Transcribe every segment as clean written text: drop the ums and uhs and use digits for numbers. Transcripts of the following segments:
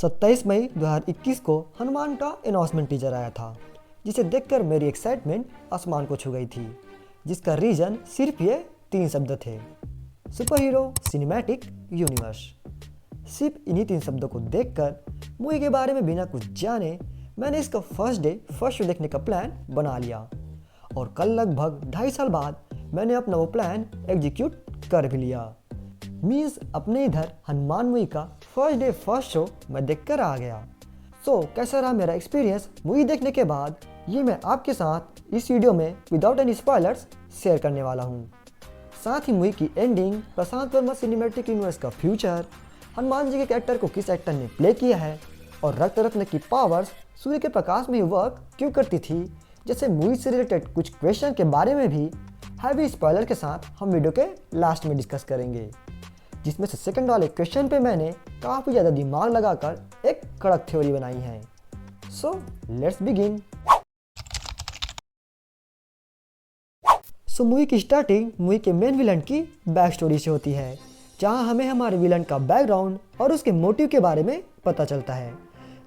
27 मई 2021 को हनुमान का announcement teaser आया था, जिसे देखकर मेरी एक्साइटमेंट आसमान को छू गई थी, जिसका रीजन सिर्फ ये 3 शब्द थे: सुपर हीरो सिनेमैटिक यूनिवर्स। सिर्फ इन्हीं 3 शब्दों को देखकर मूवी के बारे में बिना कुछ जाने मैंने इसका फर्स्ट शो देखने का प्लान बना लिया, और कल लगभग 2.5 साल बाद मैंने अपना वो प्लान एग्जीक्यूट कर भी लिया। मीन्स अपने इधर हनुमान मूवी का फर्स्ट शो मैं देखकर आ गया। कैसा रहा मेरा एक्सपीरियंस मूवी देखने के बाद, ये मैं आपके साथ इस वीडियो में विदाउट एनी स्पॉयलर्स शेयर करने वाला हूँ। साथ ही मूवी की एंडिंग, प्रशांत वर्मा सिनेमैटिक यूनिवर्स का फ्यूचर, हनुमान जी के कैरेक्टर को किस एक्टर ने प्ले किया है, और रक्त रत्न की पावर्स सूर्य के प्रकाश में ही वर्क क्यों करती थी, जैसे मूवी से रिलेटेड कुछ क्वेश्चन के बारे में भी हैवी स्पॉइलर के साथ हम वीडियो के लास्ट में डिस्कस करेंगे। जिसमें से सेकंड वाले क्वेश्चन पे मैंने काफ़ी ज़्यादा दिमाग लगाकर एक कड़क थ्योरी बनाई है। Let's begin. मूवी की स्टार्टिंग मूवी के मेन विलन की बैक स्टोरी से होती है, जहां हमें हमारे विलन का बैकग्राउंड और उसके मोटिव के बारे में पता चलता है,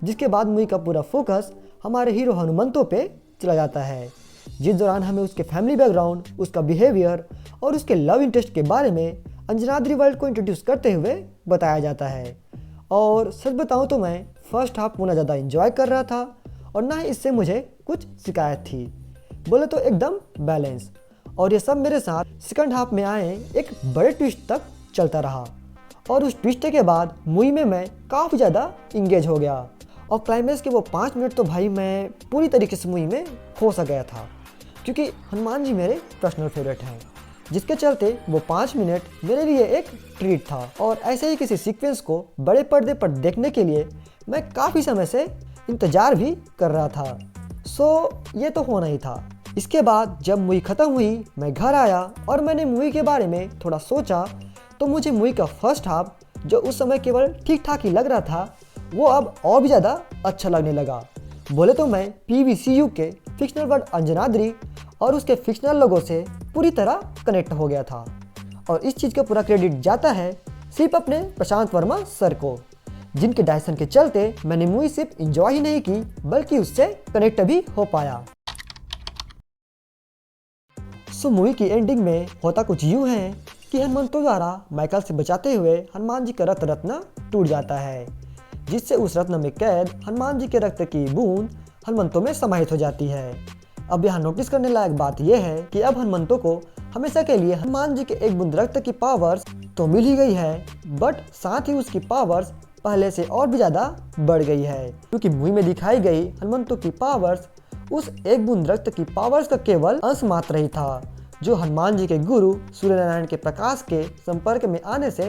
जिसके बाद मूवी का पूरा फोकस हमारे हीरो हनुमंतो पे चला जाता है, जिस दौरान हमें उसके फैमिली बैकग्राउंड, उसका बिहेवियर और उसके लव इंटरेस्ट के बारे में अंजनाद्री वर्ल्ड को इंट्रोड्यूस करते हुए बताया जाता है। और सच बताऊं तो मैं फर्स्ट हाफ पूरा ज़्यादा एंजॉय कर रहा था, और ना ही इससे मुझे कुछ शिकायत थी, बोले तो एकदम बैलेंस। और ये सब मेरे साथ सेकंड हाफ में आए एक बड़े ट्विस्ट तक चलता रहा, और उस ट्विस्ट के बाद मूवी में मैं काफ़ी ज़्यादा इंगेज हो गया, और क्लाइमैक्स के वो 5 मिनट तो भाई मैं पूरी तरीके से मूवी में खो सा गया था, क्योंकि हनुमान जी मेरे पर्सनल फेवरेट हैं, जिसके चलते वो 5 मिनट मेरे लिए एक ट्रीट था। और ऐसे ही किसी सीक्वेंस को बड़े पर्दे पर देखने के लिए मैं काफ़ी समय से इंतज़ार भी कर रहा था। ये तो होना ही था। इसके बाद जब मूवी ख़त्म हुई, मैं घर आया और मैंने मूवी के बारे में थोड़ा सोचा, तो मुझे मूवी का फर्स्ट हाफ, जो उस समय केवल ठीक ठाक ही लग रहा था, वो अब और भी ज़्यादा अच्छा लगने लगा। बोले तो मैं PVCU के फिक्शनल वर्ड अंजनाद्री और उसके फिक्शनल लोगों से पूरी तरह कनेक्ट हो गया था, और इस चीज़ का पूरा क्रेडिट जाता है सिर्फ अपने प्रशांत वर्मा सर को, जिनके डायरेक्शन के चलते मैंने मूवी सिर्फ एंजॉय ही नहीं की, बल्कि उससे कनेक्ट भी हो पाया। मूवी की एंडिंग में होता कुछ यूँ है कि हनुमंतो द्वारा माइकल से बचाते हुए हनुमान जी का रक्त रत्न टूट जाता है, जिससे उस रत्न में कैद हनुमान जी के रक्त की बूंद हनुमंतो में समाहित हो जाती है। अब यहाँ नोटिस करने लायक बात यह है कि अब हनुमंतो को हमेशा के लिए हनुमान जी के एक बूंद रक्त की पावर्स तो मिल ही गई है, बट साथ ही उसकी पावर्स पहले से और भी ज़्यादा बढ़ गई है, क्योंकि मूवी में दिखाई गई हनुमंतो की पावर्स उस एक बूंद रक्त की पावर्स का केवल अंश मात्र ही था, जो हनुमान जी के गुरु सूर्यनारायण के प्रकाश के संपर्क में आने से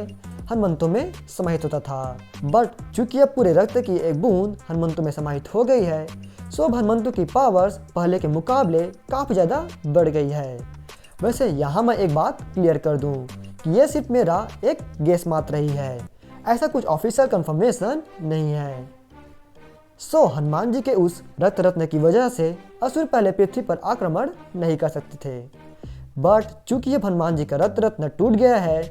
हनुमंतो में समाहित होता था। बट चूंकि अब पूरे रक्त की एक बूंद हनुमंतो में समाहित हो गई है, अब हनुमंतो की पावर्स पहले के मुकाबले काफ़ी ज़्यादा बढ़ गई है। वैसे यहाँ मैं एक बात क्लियर कर दूँ कि यह सिर्फ मेरा एक गेस मात्र ही है, ऐसा कुछ ऑफिशियल कंफर्मेशन नहीं है। हनुमान जी के उस रक्त रत्न की वजह से असुर पहले पृथ्वी पर आक्रमण नहीं कर सकते थे, बट चूंकि अब हनुमान जी का रक्त रत्न टूट गया है,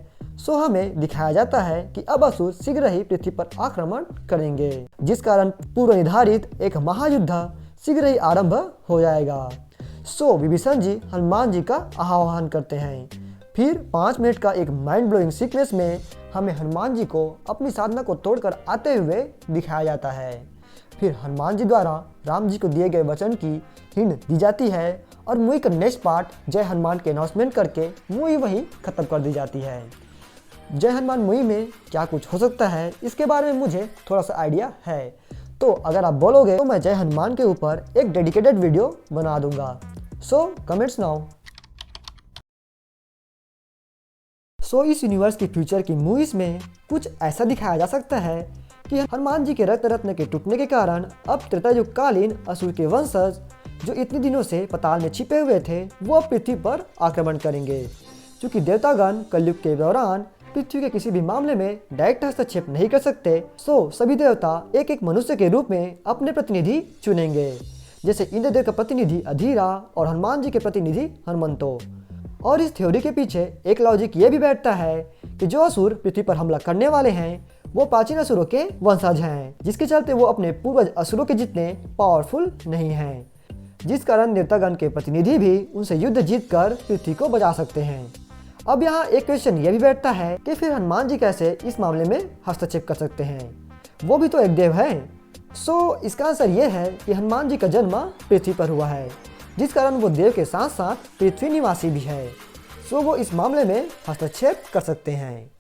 हमें दिखाया जाता है कि अब असुर शीघ्र ही पृथ्वी पर आक्रमण करेंगे, जिस कारण पूर्व निर्धारित एक महायुद्ध शीघ्र ही आरंभ हो जाएगा। विभीषण जी हनुमान जी का आह्वान करते हैं। फिर 5 मिनट का एक माइंड ब्लोइंग सीक्वेंस में हमें हनुमान जी को अपनी साधना को तोड़कर आते हुए दिखाया जाता है। फिर हनुमान जी द्वारा राम जी को दिए गए वचन की हिंट दी जाती है, और मूवी का नेक्स्ट पार्ट जय हनुमान के अनाउंसमेंट करके मूवी वहीं खत्म कर दी जाती है। जय हनुमान मूवी में क्या कुछ हो सकता है, इसके बारे में मुझे थोड़ा सा आइडिया है, तो अगर आप बोलोगे तो मैं जय हनुमान के ऊपर एक डेडिकेटेड वीडियो बना दूंगा। Comments now. इस यूनिवर्स की फ्यूचर की मूवीज में कुछ ऐसा दिखाया जा सकता है कि हनुमान जी के रक्त रत्न के टूटने के कारण अब त्रेता युग कालीन असुर के वंशज, जो इतने दिनों से पताल में छिपे हुए थे, वो अब पृथ्वी पर आक्रमण करेंगे। क्योंकि देवतागण कलयुग के दौरान पृथ्वी के किसी भी मामले में डायरेक्ट हस्तक्षेप नहीं कर सकते, सभी देवता एक एक मनुष्य के रूप में अपने प्रतिनिधि चुनेंगे, जैसे इंद्रदेव का प्रतिनिधि अधीरा और हनुमान जी के प्रतिनिधि हनुमंतो। और इस थ्योरी के पीछे एक लॉजिक ये भी बैठता है कि जो असुर पृथ्वी पर हमला करने वाले हैं, वो प्राचीन असुरों के वंशज हैं, जिसके चलते वो अपने पूर्वज असुरों के जितने पावरफुल नहीं हैं, जिस कारण देवतागण के प्रतिनिधि भी उनसे युद्ध जीतकर पृथ्वी को बचा सकते हैं। अब यहाँ एक क्वेश्चन ये भी बैठता है कि फिर हनुमान जी कैसे इस मामले में हस्तक्षेप कर सकते हैं, वो भी तो एक देव है। इसका आंसर ये है कि हनुमान जी का जन्म पृथ्वी पर हुआ है, जिस कारण वो देव के साथ साथ पृथ्वी निवासी भी है। वो इस मामले में हस्तक्षेप कर सकते हैं।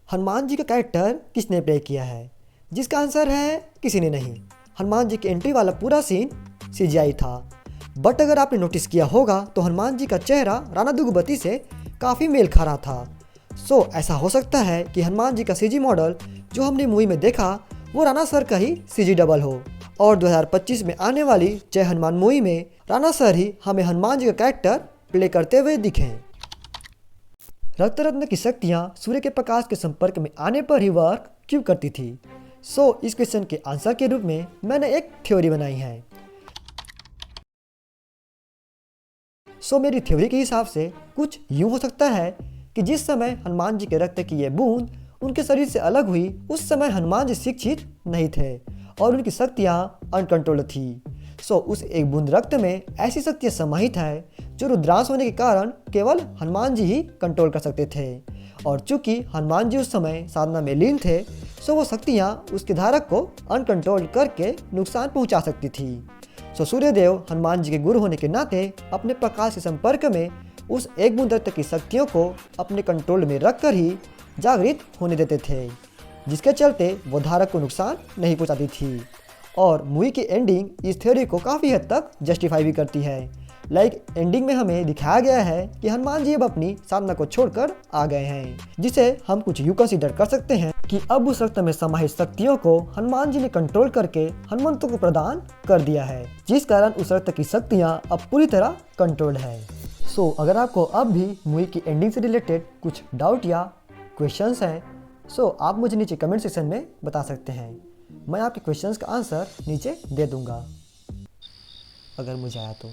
हनुमान जी का कैरेक्टर किसने प्ले किया है, जिसका आंसर है किसी ने नहीं। हनुमान जी की एंट्री वाला पूरा सीन CGI था, बट अगर आपने नोटिस किया होगा तो हनुमान जी का चेहरा राणा दुग्गबती से काफ़ी मेल खा रहा था। ऐसा हो सकता है कि हनुमान जी का CG मॉडल जो हमने मूवी में देखा वो राणा सर का ही CG डबल हो, और 2025 में आने वाली जय हनुमान मूवी में राणा सर ही हमें हनुमान जी का कैरेक्टर प्ले करते हुए दिखें। रक्त रत्न की शक्तियाँ सूर्य के प्रकाश के संपर्क में आने पर ही वर्क क्यों करती थी? इस क्वेश्चन के आंसर के रूप में मैंने एक थ्योरी बनाई है। मेरी थ्योरी के हिसाब से कुछ यूं हो सकता है कि जिस समय हनुमान जी के रक्त की ये बूंद उनके शरीर से अलग हुई, उस समय हनुमान जी शिक्षित नहीं थे और उनकी शक्तियाँ अनकंट्रोल्ड थी। उस एक बूंद रक्त में ऐसी शक्तियाँ समाहित है जो रुद्रांश होने के कारण केवल हनुमान जी ही कंट्रोल कर सकते थे, और चूंकि हनुमान जी उस समय साधना में लीन थे, वो शक्तियाँ उसके धारक को अनकंट्रोल करके नुकसान पहुंचा सकती थी। सूर्यदेव हनुमान जी के गुरु होने के नाते अपने प्रकाश के संपर्क में उस एक बूंद रक्त की शक्तियों को अपने कंट्रोल में रखकर ही जागृत होने देते थे, जिसके चलते वो धारक को नुकसान नहीं पहुंचाती थी। और मूवी की एंडिंग इस थ्योरी को काफ़ी हद तक जस्टिफाई भी करती है। एंडिंग में हमें दिखाया गया है कि हनुमान जी अब अपनी साधना को छोड़कर आ गए हैं, जिसे हम कुछ यूँ कंसीडर कर सकते हैं कि अब उस रक्त में समाहित शक्तियों को हनुमान जी ने कंट्रोल करके हनुमंतों को प्रदान कर दिया है, जिस कारण उस रक्त की शक्तियाँ अब पूरी तरह कंट्रोल्ड है। अगर आपको अब भी मूवी की एंडिंग से रिलेटेड कुछ डाउट या क्वेश्चंस हैं, आप मुझे नीचे कमेंट सेक्शन में बता सकते हैं। मैं आपके क्वेश्चंस का आंसर नीचे दे दूंगा अगर मुझे आया तो।